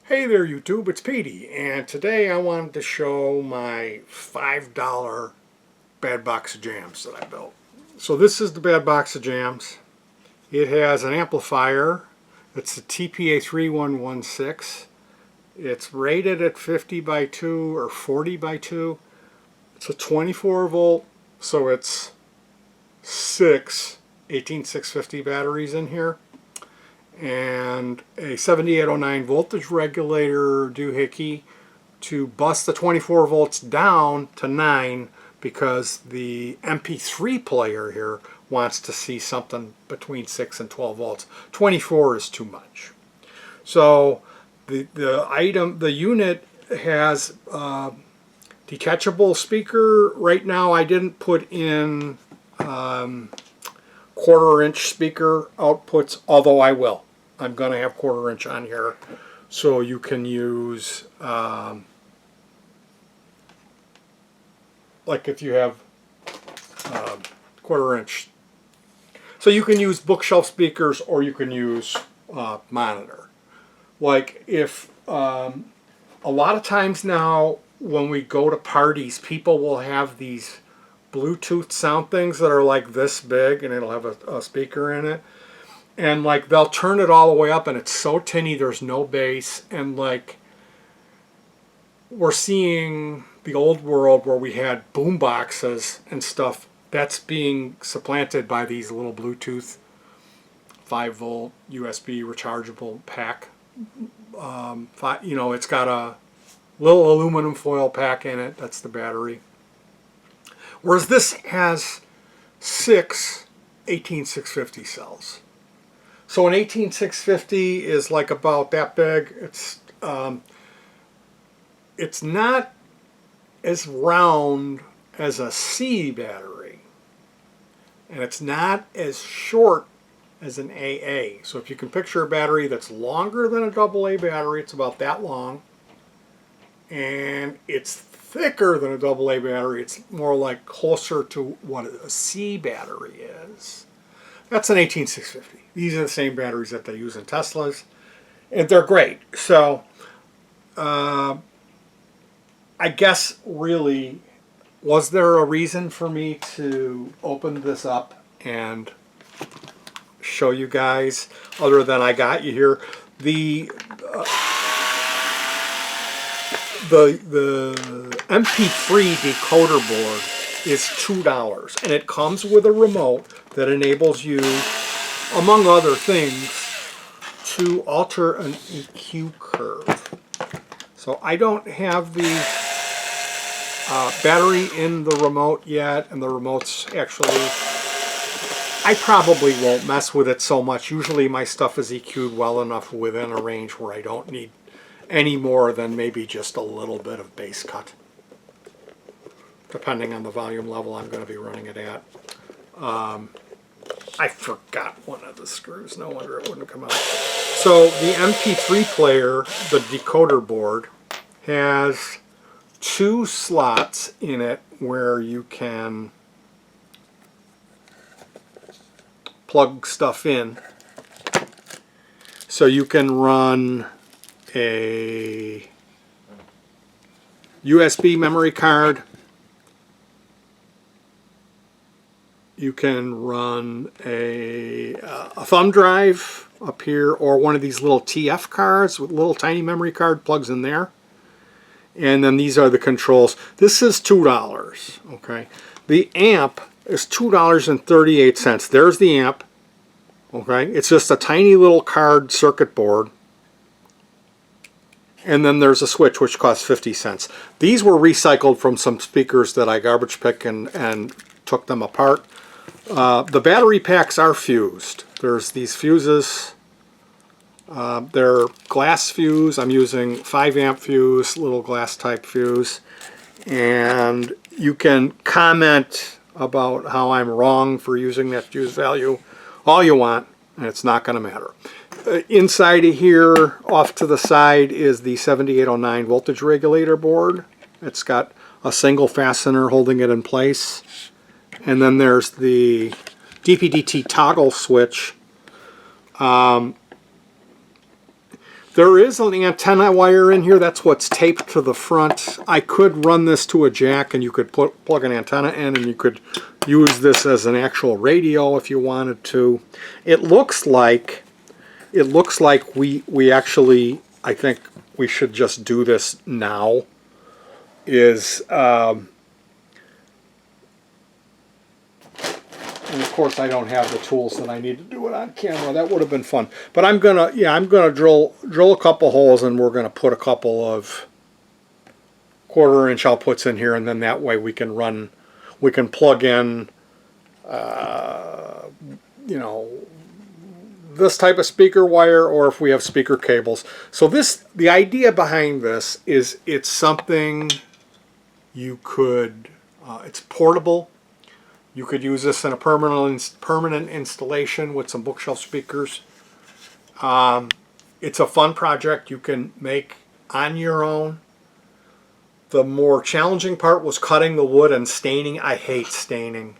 Hey there YouTube, it's Petey, and today I wanted to show my $5 bad box of jams that I built. So this is the bad box of jams. It has an amplifier. It's the TPA3116. It's rated at 50 by 2 or 40 by 2. It's a 24 volt, so it's 18650 batteries in here, and a 7809 voltage regulator doohickey to bust the 24 volts down to 9 because the MP3 player here wants to see something between 6 and 12 volts. 24 is too much. So the unit has detachable speaker. Right now I didn't put in quarter-inch speaker outputs, although I will. I'm going to have quarter-inch on here, so you can use, like if you have quarter-inch, so you can use bookshelf speakers or you can use monitor. Like if, a lot of times now when we go to parties, people will have these Bluetooth sound things that are like this big, and it'll have a speaker in it, and like they'll turn it all the way up and it's so tinny there's no bass, and like we're seeing the old world where we had boom boxes and stuff that's being supplanted by these little Bluetooth 5 volt USB rechargeable pack. It's got a little aluminum foil pack in it, that's the battery. Whereas this has 6 18650 cells. So an 18650 is like about that big. It's not as round as a C battery, and it's not as short as an AA. So if you can picture a battery that's longer than a AA battery, it's about that long, and it's thicker than a AA battery. It's more like closer to what a C battery is. That's an 18650. These are the same batteries that they use in Teslas, and they're great. So I guess really, was there a reason for me to open this up and show you guys other than I got you here? The MP3 decoder board is $2, and it comes with a remote that enables you, among other things, to alter an EQ curve. So I don't have the battery in the remote yet, and the remote's actually, I probably won't mess with it so much. Usually my stuff is EQ'd well enough within a range where I don't need any more than maybe just a little bit of bass cut, depending on the volume level I'm going to be running it at. I forgot one of the screws, no wonder it wouldn't come out. So the MP3 player, the decoder board, has 2 slots in it where you can plug stuff in. So you can run a USB memory card, you can run a thumb drive up here, or one of these little TF cards with little tiny memory card plugs in there. And then these are the controls. This is $2, okay? The amp is $2.38. There's the amp, okay? It's just a tiny little card circuit board. And then there's a switch which costs 50 cents. These were recycled from some speakers that I garbage picked and took them apart. The battery packs are fused. There's these fuses. They're glass fuse. I'm using 5 amp fuse, little glass type fuse. And you can comment about how I'm wrong for using that fuse value all you want, and it's not going to matter. Inside of here, off to the side, is the 7809 voltage regulator board. It's got a single fastener holding it in place. And then there's the DP/DT toggle switch. There is an antenna wire in here. That's what's taped to the front. I could run this to a jack and you could plug an antenna in and you could use this as an actual radio if you wanted to. It looks like we actually, I think we should just do this now. And of course I don't have the tools that I need to do it on camera. That would have been fun. But I'm gonna drill a couple holes, and we're gonna put a couple of 1/4 inch outputs in here, and then that way we can plug in you know, this type of speaker wire, or if we have speaker cables. So the idea behind this is it's something you could, it's portable. You could use this in a permanent installation with some bookshelf speakers. It's a fun project you can make on your own. The more challenging part was cutting the wood and staining. I hate staining.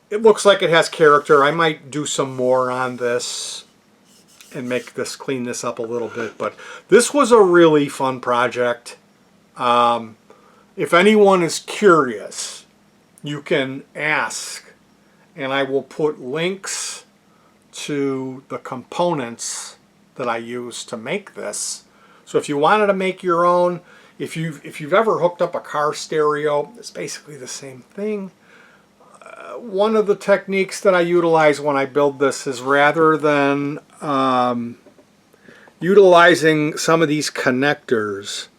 It looks like it has character. I might do some more on this and clean this up a little bit. But this was a really fun project. If anyone is curious, you can ask, and I will put links to the components that I used to make this. So if you wanted to make your own, if you've ever hooked up a car stereo, it's basically the same thing. One of the techniques that I utilize when I build this is, rather than utilizing some of these connectors,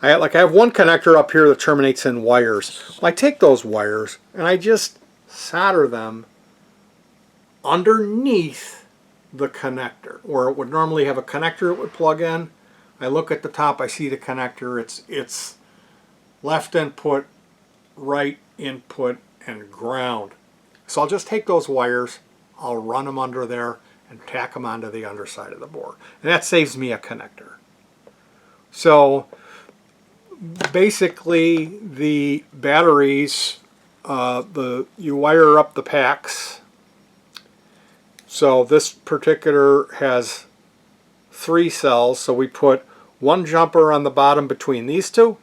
I have one connector up here that terminates in wires. I take those wires and I just solder them underneath the connector, where it would normally have a connector it would plug in. I look at the top, I see the connector. It's left input, right input, and ground. So I'll just take those wires, I'll run them under there and tack them onto the underside of the board. And that saves me a connector. So basically the batteries, you wire up the packs. So this particular has 3 cells, so we put one jumper on the bottom between these two,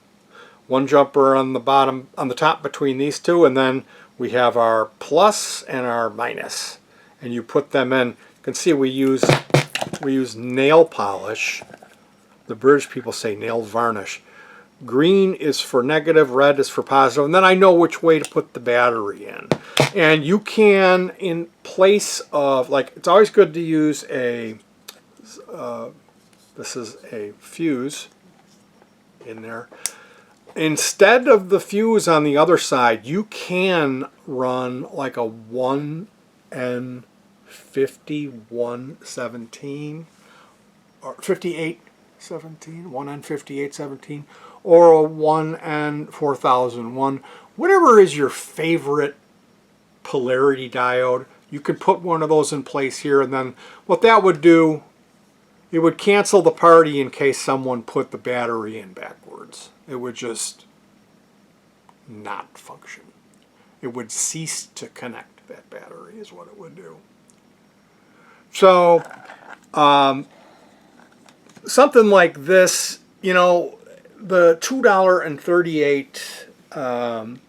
one jumper on the top between these two, and then we have our plus and our minus, and you put them in. You can see we use nail polish. The British people say nail varnish. Green is for negative, red is for positive, and then I know which way to put the battery in. And you can, in place of, like, it's always good to use this is a fuse in there. Instead of the fuse on the other side, you can run like a 1N5117 or 5817, 1N5817, or a 1N4001, whatever is your favorite polarity diode. You could put one of those in place here, and then what that would do, it would cancel the party in case someone put the battery in backwards. It would just not function. It would cease to connect, that battery is what it would do. So something like this, you know, the $2.38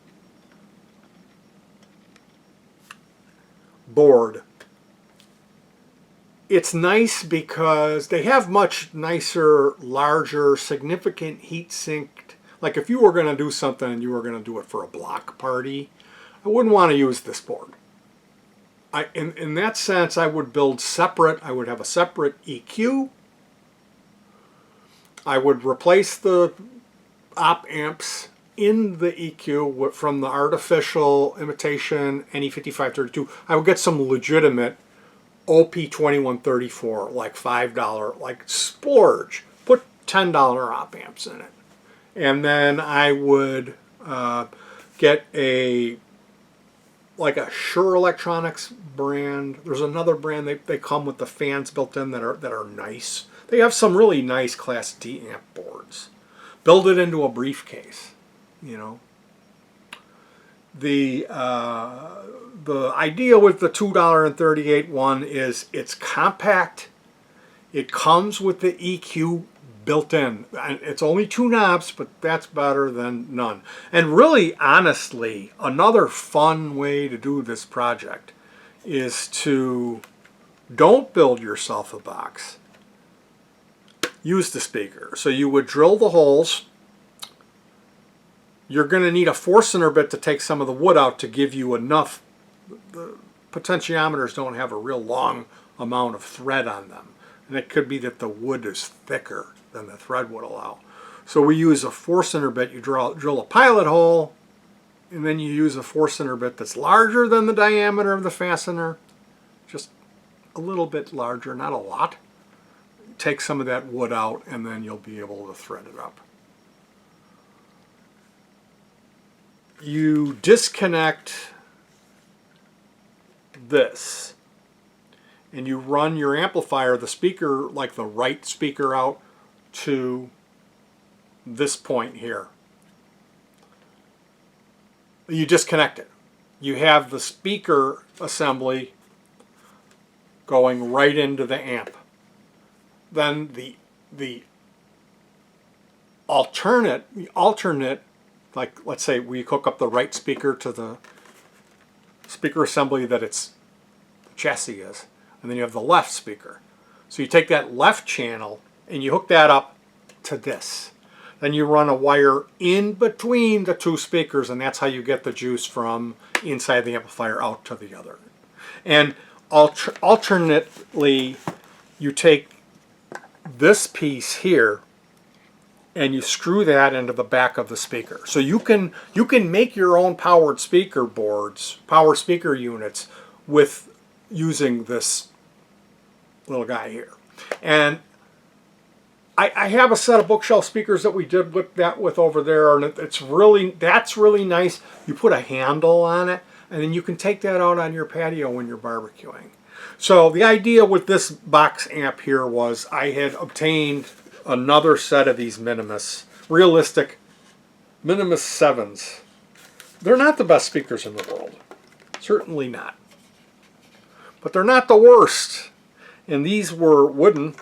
board, it's nice because they have much nicer, larger, significant heat sinked. Like if you were going to do something and you were going to do it for a block party, I wouldn't want to use this board. In that sense, I would build separate. I would have a separate EQ. I would replace the op amps in the EQ from the artificial imitation NE5532. I would get some legitimate OP2134, like $5, like splurge. Put $10 op amps in it. And then I would get a Shure Electronics brand. There's another brand, they come with the fans built in that are nice. They have some really nice Class D amp boards. Build it into a briefcase, you know. the idea with the $2.38 one is it's compact. It comes with the EQ built in. It's only 2 knobs, but that's better than none. And really, honestly, another fun way to do this project is to don't build yourself a box. Use the speaker. So you would drill the holes. You're going to need a Forstner bit to take some of the wood out to give you enough. The potentiometers don't have a real long amount of thread on them. And it could be that the wood is thicker than the thread would allow. So we use a Forstner bit. You drill a pilot hole, and then you use a Forstner bit that's larger than the diameter of the fastener. Just a little bit larger, not a lot. Take some of that wood out, and then you'll be able to thread it up. You disconnect this, and you run your amplifier, the speaker, like the right speaker, out to this point here. You disconnect it. You have the speaker assembly going right into the amp. Then the alternate, like let's say we hook up the right speaker to the speaker assembly that its chassis is, and then you have the left speaker. So you take that left channel and you hook that up to this. Then you run a wire in between the 2 speakers, and that's how you get the juice from inside the amplifier out to the other. And alternately, you take this piece here and you screw that into the back of the speaker. So you can make your own powered speaker boards, power speaker units, with using this little guy here. And I have a set of bookshelf speakers that we did with over there, and that's really nice. You put a handle on it, and then you can take that out on your patio when you're barbecuing. So the idea with this box amp here was I had obtained another set of these Minimus, realistic Minimus 7s. They're not the best speakers in the world. Certainly not. But they're not the worst. And these were wooden.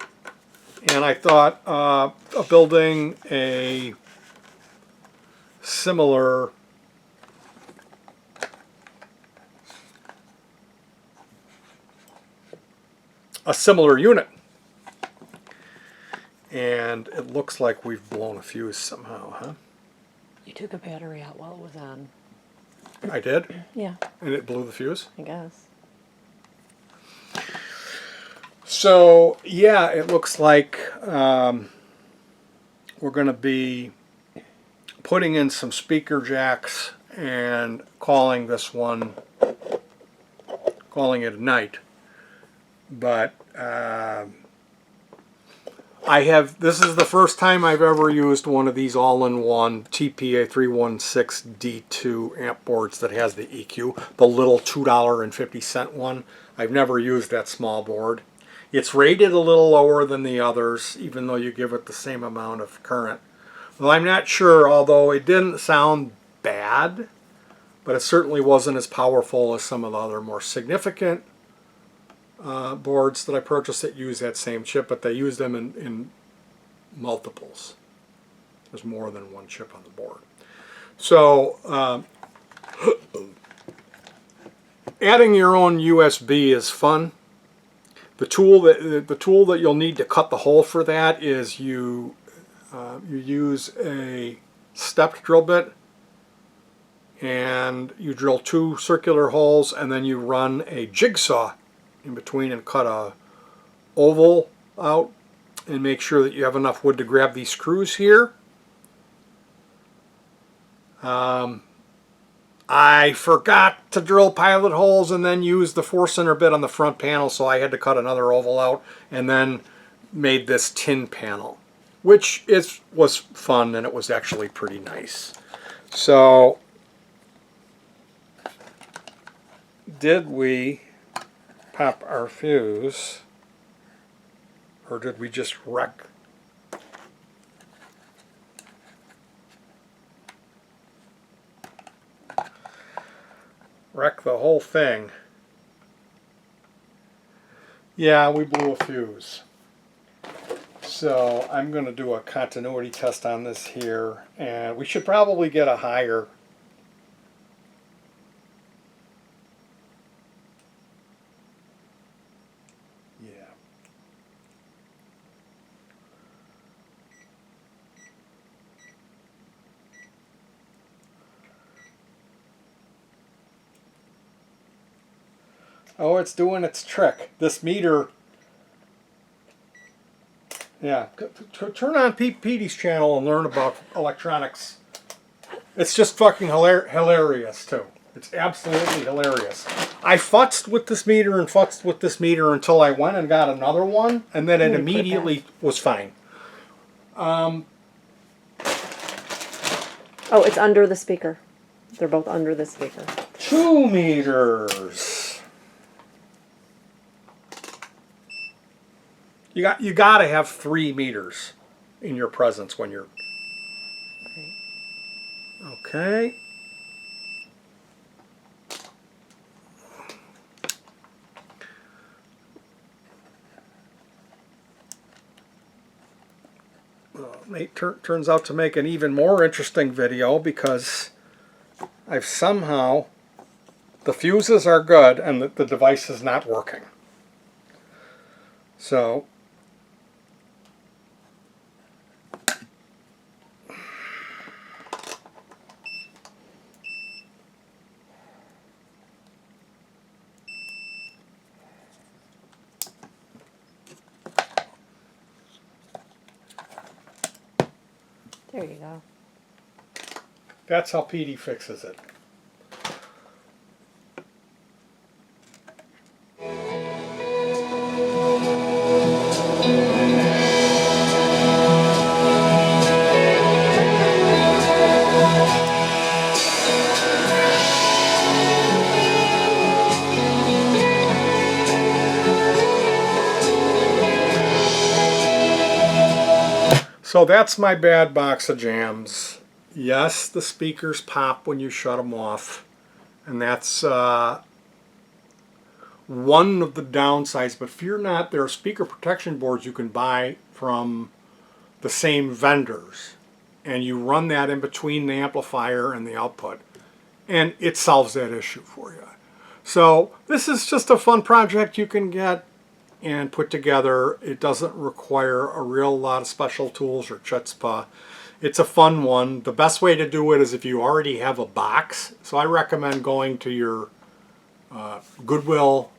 And I thought of building a similar unit. And it looks like we've blown a fuse somehow, huh? You took a battery out while it was on. I did? Yeah. And it blew the fuse? I guess. So, yeah, it looks like we're going to be putting in some speaker jacks and calling it a night. But this is the first time I've ever used one of these all-in-one TPA 316D2 amp boards that has the EQ, the little $2.50 one. I've never used that small board. It's rated a little lower than the others, even though you give it the same amount of current. Well, I'm not sure, although it didn't sound bad, but it certainly wasn't as powerful as some of the other more significant boards that I purchased that use that same chip, but they use them in multiples. There's more than one chip on the board. So adding your own USB is fun. The tool that you'll need to cut the hole for that is you use a stepped drill bit, and you drill 2 circular holes, and then you run a jigsaw in between and cut a oval out, and make sure that you have enough wood to grab these screws here. I forgot to drill pilot holes and then use the Forstner bit on the front panel, so I had to cut another oval out and then made this tin panel, which was fun, and it was actually pretty nice. So, did we pop our fuse, or did we just wreck? wreck the whole thing. Yeah, we blew a fuse. So I'm going to do a continuity test on this here, and we should probably get a higher. Yeah. Oh, it's doing its trick. This meter. Yeah, turn on Petey's channel and learn about electronics. It's just fucking hilarious too. It's absolutely hilarious. I futzed with this meter and futzed with this meter until I went and got another one, and then it immediately was fine. Oh, it's under the speaker. They're both under the speaker. 2 meters. You gotta have 3 meters in your presence when you're. Okay. Nate turns out to make an even more interesting video because I've somehow, the fuses are good and the device is not working. So There you go. that's how Petey fixes it. So that's my bad box of jams. Yes, the speakers pop when you shut them off, and that's one of the downsides. But fear not, there are speaker protection boards you can buy from the same vendors, and you run that in between the amplifier and the output, and it solves that issue for you. So this is just a fun project you can get and put together. It doesn't require a real lot of special tools or chutzpah. It's a fun one. The best way to do it is if you already have a box. So I recommend going to your Goodwill,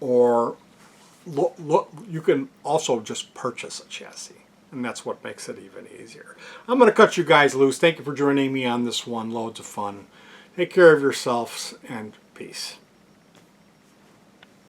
or you can also just purchase a chassis, and that's what makes it even easier. I'm going to cut you guys loose. Thank you for joining me on this one. Loads of fun. Take care of yourselves, and peace.